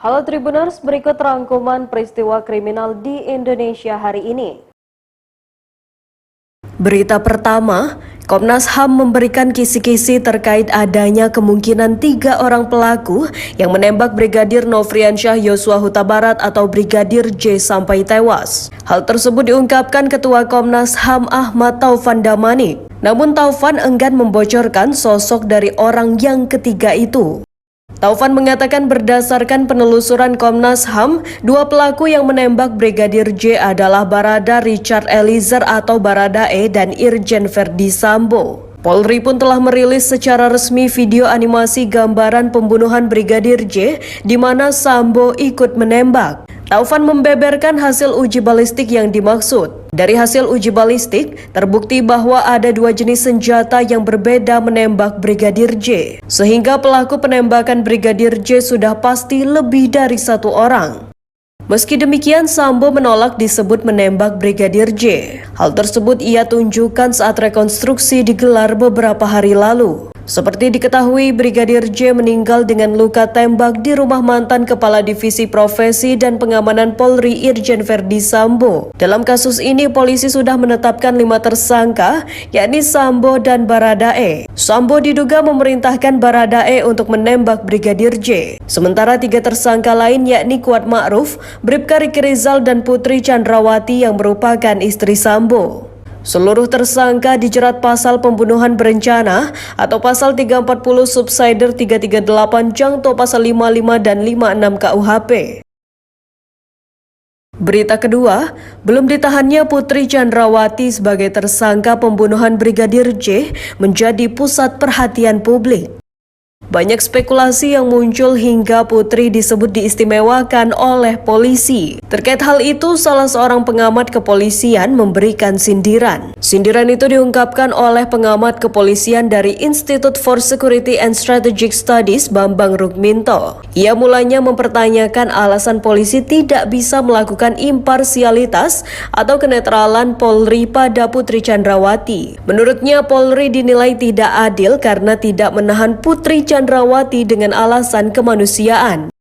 Halo Tribuners, berikut rangkuman peristiwa kriminal di Indonesia hari ini. Berita pertama, Komnas HAM memberikan kisi-kisi terkait adanya kemungkinan 3 orang pelaku yang menembak Brigadir Nofriansyah Yosua Huta Barat atau Brigadir J sampai tewas. Hal tersebut diungkapkan Ketua Komnas HAM Ahmad Taufan Damanik. Namun Taufan enggan membocorkan sosok dari orang yang ketiga itu. Taufan mengatakan berdasarkan penelusuran Komnas HAM, 2 pelaku yang menembak Brigadir J adalah Barada Richard Eliezer atau Baradae dan Irjen Verdi Sambo. Polri pun telah merilis secara resmi video animasi gambaran pembunuhan Brigadir J di mana Sambo ikut menembak. Taufan membeberkan hasil uji balistik yang dimaksud. Dari hasil uji balistik, terbukti bahwa ada 2 jenis senjata yang berbeda menembak Brigadir J. Sehingga pelaku penembakan Brigadir J sudah pasti lebih dari 1 orang. Meski demikian, Sambo menolak disebut menembak Brigadir J. Hal tersebut ia tunjukkan saat rekonstruksi digelar beberapa hari lalu. Seperti diketahui, Brigadir J meninggal dengan luka tembak di rumah mantan Kepala Divisi Profesi dan Pengamanan Polri Irjen Verdi Sambo. Dalam kasus ini, polisi sudah menetapkan 5 tersangka, yakni Sambo dan Baradae. Sambo diduga memerintahkan Baradae untuk menembak Brigadir J. Sementara 3 tersangka lain yakni Kuat Ma'ruf, Bribka Riki Rizal dan Putri Chandrawati yang merupakan istri Sambo. Seluruh tersangka dijerat pasal pembunuhan berencana atau pasal 340 subsider 338 Jangto pasal 55 dan 56 KUHP. Berita kedua, belum ditahannya Putri Chandrawati sebagai tersangka pembunuhan Brigadir J menjadi pusat perhatian publik. Banyak spekulasi yang muncul hingga Putri disebut diistimewakan oleh polisi. Terkait hal itu, salah seorang pengamat kepolisian memberikan sindiran. Sindiran itu diungkapkan oleh pengamat kepolisian dari Institute for Security and Strategic Studies Bambang Rukminto. Ia mulanya mempertanyakan alasan polisi tidak bisa melakukan imparsialitas atau kenetralan Polri pada Putri Chandrawati. Menurutnya, Polri dinilai tidak adil karena tidak menahan Putri Chandrawati dengan alasan kemanusiaan.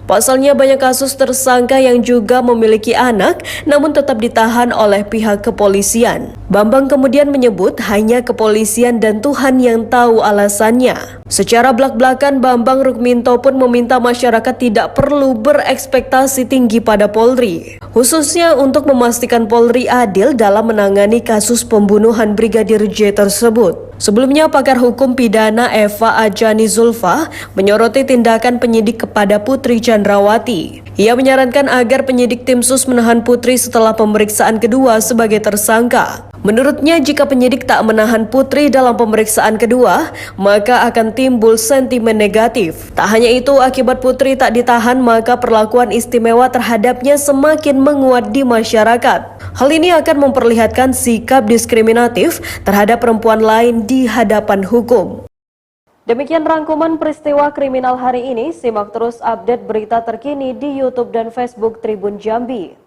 Pasalnya banyak kasus tersangka yang juga memiliki anak namun tetap ditahan oleh pihak kepolisian. Bambang kemudian menyebut hanya kepolisian dan Tuhan yang tahu alasannya. Secara belak-belakan Bambang Rukminto pun meminta masyarakat tidak perlu berekspektasi tinggi pada Polri, khususnya untuk memastikan Polri adil dalam menangani kasus pembunuhan Brigadir J tersebut. Sebelumnya, pakar hukum pidana Eva Ajani Zulfa menyoroti tindakan penyidik kepada Putri Chandrawati. Ia menyarankan agar penyidik tim sus menahan Putri setelah pemeriksaan kedua sebagai tersangka. Menurutnya, jika penyidik tak menahan Putri dalam pemeriksaan kedua, maka akan timbul sentimen negatif. Tak hanya itu, akibat Putri tak ditahan, maka perlakuan istimewa terhadapnya semakin menguat di masyarakat. Hal ini akan memperlihatkan sikap diskriminatif terhadap perempuan lain di hadapan hukum. Demikian rangkuman peristiwa kriminal hari ini. Simak terus update berita terkini di YouTube dan Facebook Tribun Jambi.